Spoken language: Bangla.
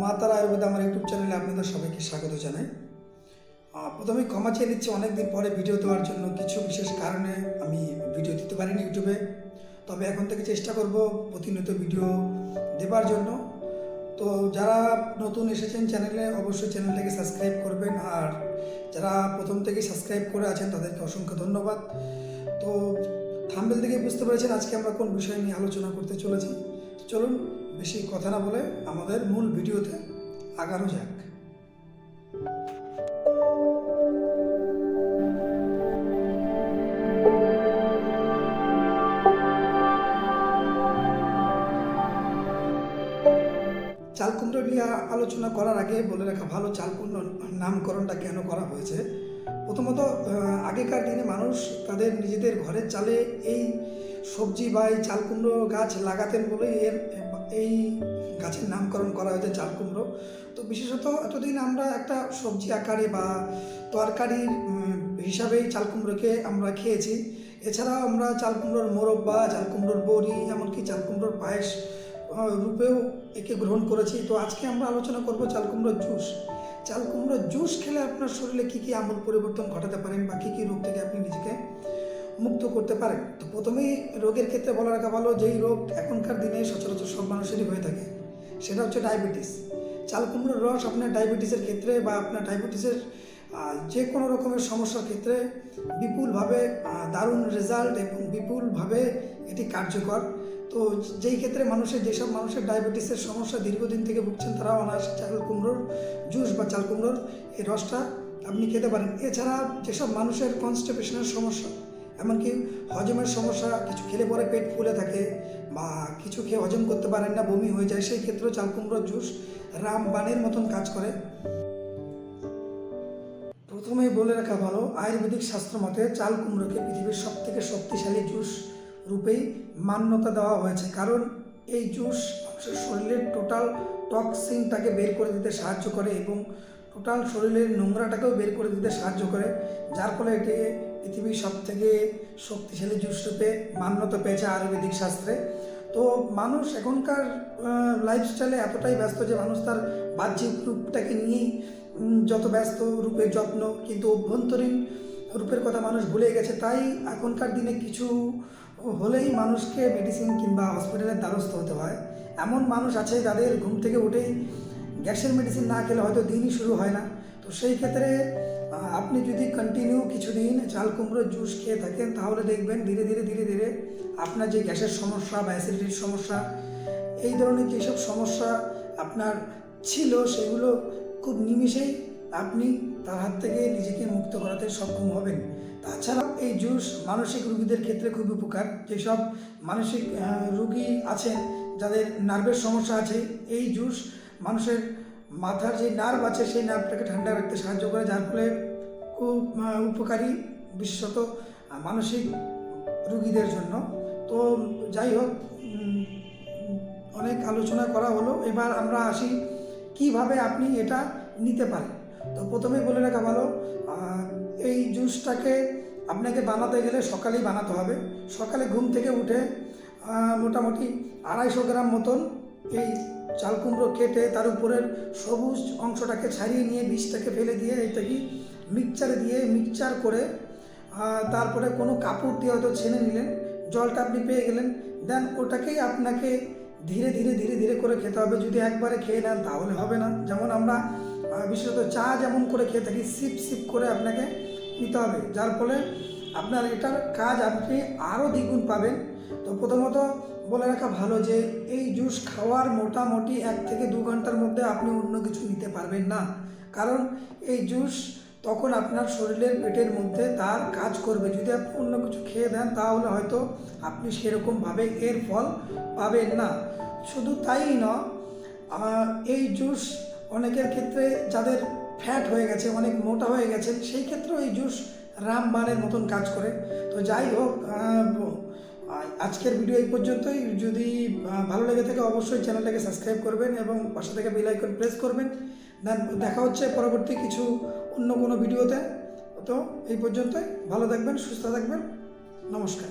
মা তারা আয়ুর্বেদ আমার ইউটিউব চ্যানেলে আপনাদের সবাইকে স্বাগত জানাই। প্রথমে ক্ষমা চেয়ে নিচ্ছি অনেকদিন পরে ভিডিও দেওয়ার জন্য। কিছু বিশেষ কারণে আমি ভিডিও দিতে পারিনি ইউটিউবে, তবে এখন থেকে চেষ্টা করব প্রতিনিয়ত ভিডিও দেবার জন্য। তো যারা নতুন এসেছেন চ্যানেলে, অবশ্যই চ্যানেলটাকে সাবস্ক্রাইব করবেন, আর যারা প্রথম থেকেই সাবস্ক্রাইব করে আছেন তাদেরকে অসংখ্য ধন্যবাদ। তো থাম্বনেল থেকে বুঝতে পেরেছেন আজকে আমরা কোন বিষয় নিয়ে আলোচনা করতে চলেছি। চলুন বেশি কথা না বলে আমাদের মূল ভিডিওতে আগানো যাক। চাল কুমড়ো নিয়ে আলোচনা করার আগে বলে রাখা ভালো চাল কুমড়োর নামকরণটা কেন করা হয়েছে। প্রথমত আগেকার দিনে মানুষ তাদের নিজেদের ঘরের চালে এই সবজি বা এই চাল কুমড়ো গাছ লাগাতেন বলে এই গাছের নামকরণ করা হয়েছে চাল কুমড়ো। তো বিশেষত এতদিন আমরা একটা সবজি আকারে বা তরকারির হিসাবেই চাল কুমড়োকে আমরা খেয়েছি। এছাড়াও আমরা চাল কুমড়োর মোরব্বা, চাল কুমড়োর বড়ি, এমনকি চাল কুমড়োর পায়েস রূপেও একে গ্রহণ করেছি। তো আজকে আমরা আলোচনা করব চাল কুমড়োর জুস। চাল কুমড়োর জুস খেলে আপনার শরীরে কী কী আমূল পরিবর্তন ঘটাতে পারেন বা কী কী রোগ থেকে আপনি নিজেকে মুক্ত করতে পারেন। তো প্রথমেই রোগের ক্ষেত্রে বলা রাখা ভালো, যেই রোগ এখনকার দিনে সচরাচর সব মানুষেরই হয়ে থাকে, সেটা হচ্ছে ডায়াবেটিস। চাল কুমড়োর রস আপনার ডায়াবেটিসের ক্ষেত্রে বা আপনার ডায়াবেটিসের যে কোনো রকমের সমস্যার ক্ষেত্রে বিপুলভাবে দারুণ রেজাল্ট এবং বিপুলভাবে এটি কার্যকর। তো যেই ক্ষেত্রে যেসব মানুষের ডায়াবেটিসের সমস্যা দীর্ঘদিন থেকে ভুগছেন, তারা অনায়াসে চাল কুমড়োর জুস বা চাল কুমড়োর এই রসটা আপনি খেতে পারেন। এছাড়া যেসব মানুষের কনস্টিপেশনের সমস্যা, এমনকি হজমের সমস্যা, কিছু খেলে পরে পেট ফুলে থাকে বা কিছু খেয়ে হজম করতে পারেন না, বমি হয়ে যায়, সেই ক্ষেত্রেও চাল কুমড়োর জুস রামবাণের মতন কাজ করে। প্রথমেই বলে রাখা ভালো, আয়ুর্বেদিক শাস্ত্র মতে চাল কুমড়োকে পৃথিবীর সবথেকে শক্তিশালী জুস রূপেই মান্যতা দেওয়া হয়েছে। কারণ এই জুস মানুষের শরীরের টোটাল টক্সিনটাকে বের করে দিতে সাহায্য করে এবং টোটাল শরীরের নোংরাটাকেও বের করে দিতে সাহায্য করে, যার ফলে এটি পৃথিবীর সবথেকে শক্তিশালী জুস রূপে মান্যতা পেয়েছে আয়ুর্বেদিক শাস্ত্রে। তো মানুষ এখনকার লাইফস্টাইলে এতটাই ব্যস্ত যে মানুষ তার বাহ্যিক রূপটাকে নিয়েই যত ব্যস্ত, রূপের যত্ন, কিন্তু অভ্যন্তরীণ রূপের কথা মানুষ ভুলে গেছে। তাই এখনকার দিনে কিছু হলেই মানুষকে মেডিসিন কিংবা হসপিটালের দ্বারস্থ হতে হয়। এমন মানুষ আছে যাদের ঘুম থেকে উঠেই গ্যাসের মেডিসিন না খেলে হয়তো দিনই শুরু হয় না। তো সেই ক্ষেত্রে আপনি যদি কন্টিনিউ কিছুদিন চাল কুমড়োর জুস খেয়ে থাকেন, তাহলে দেখবেন ধীরে ধীরে আপনার যে গ্যাসের সমস্যা বা অ্যাসিডিটির সমস্যা, এই ধরনের যেসব সমস্যা আপনার ছিল, সেগুলো খুব নিমিষেই আপনি তার হাত থেকে নিজেকে মুক্ত করাতে সক্ষম হবেন। তাছাড়াও এই জুস মানসিক রোগীদের ক্ষেত্রে খুব উপকার। যেসব মানসিক রোগী আছেন, যাদের নার্ভের সমস্যা আছে, এই জুস মানুষের মাথার যে নার্ভ আছে সেই নার্ভটাকে ঠান্ডা রাখতে সাহায্য করে, যার ফলে খুব উপকারী, বিশেষত মানসিক রোগীদের জন্য। তো যাই হোক, অনেক আলোচনা করা হলো, এবার আমরা আসি কিভাবে আপনি এটা নিতে পারেন। তো প্রথমেই বলে রাখা ভালো, এই জুসটাকে আপনাকে বানাতে গেলে সকালেই বানাতে হবে। সকালে ঘুম থেকে উঠে মোটামুটি 250 গ্রাম মতন এই চাল কুমড়ো কেটে তার উপরের সবুজ অংশটাকে ছাড়িয়ে নিয়ে বীজটাকে ফেলে দিয়ে এটাকে মিক্সচার করে তারপরে কোনো কাপড় দিয়ে হয়তো ছেনে নিলেন, জলটা আপনি পেয়ে গেলেন। দেন ওটাকেই আপনাকে ধীরে ধীরে করে খেতে হবে। যদি একবারে খেয়ে নেন তাহলে হবে না। যেমন আমরা বিশেষত চা যেমন করে খেয়ে থাকি, সিপ করে আপনাকে নিতে হবে, যার ফলে আপনার এটার কাজ আপনি আরও দ্বিগুণ পাবেন। তো প্রথমত বলে রাখা ভালো যে এই জুস খাওয়ার মোটামুটি 1 থেকে 2 ঘন্টার মধ্যে আপনি অন্য কিছু নিতে পারবেন না। কারণ এই জুস তখন আপনার শরীরের পেটের মধ্যে তার কাজ করবে। যদি আপনি অন্য কিছু খেয়ে দেন তাহলে হয়তো আপনি সেরকমভাবে এর ফল পাবেন না। শুধু তাই নয়, এই জুস অনেকের ক্ষেত্রে যাদের ফ্যাট হয়ে গেছে, অনেক মোটা হয়ে গেছেন, সেই ক্ষেত্রেও এই জুস রামবাণের মতন কাজ করে। তো যাই হোক, আজকের ভিডিও এই পর্যন্তই। যদি ভালো লেগে থাকে অবশ্যই চ্যানেলটাকে সাবস্ক্রাইব করবেন এবং পাশে থেকে বেল আইকন প্রেস করবেন। দেখা হচ্ছে পরবর্তী কিছু অন্য কোনো ভিডিওতে। তো এই পর্যন্তই, ভালো থাকবেন, সুস্থ থাকবেন, নমস্কার।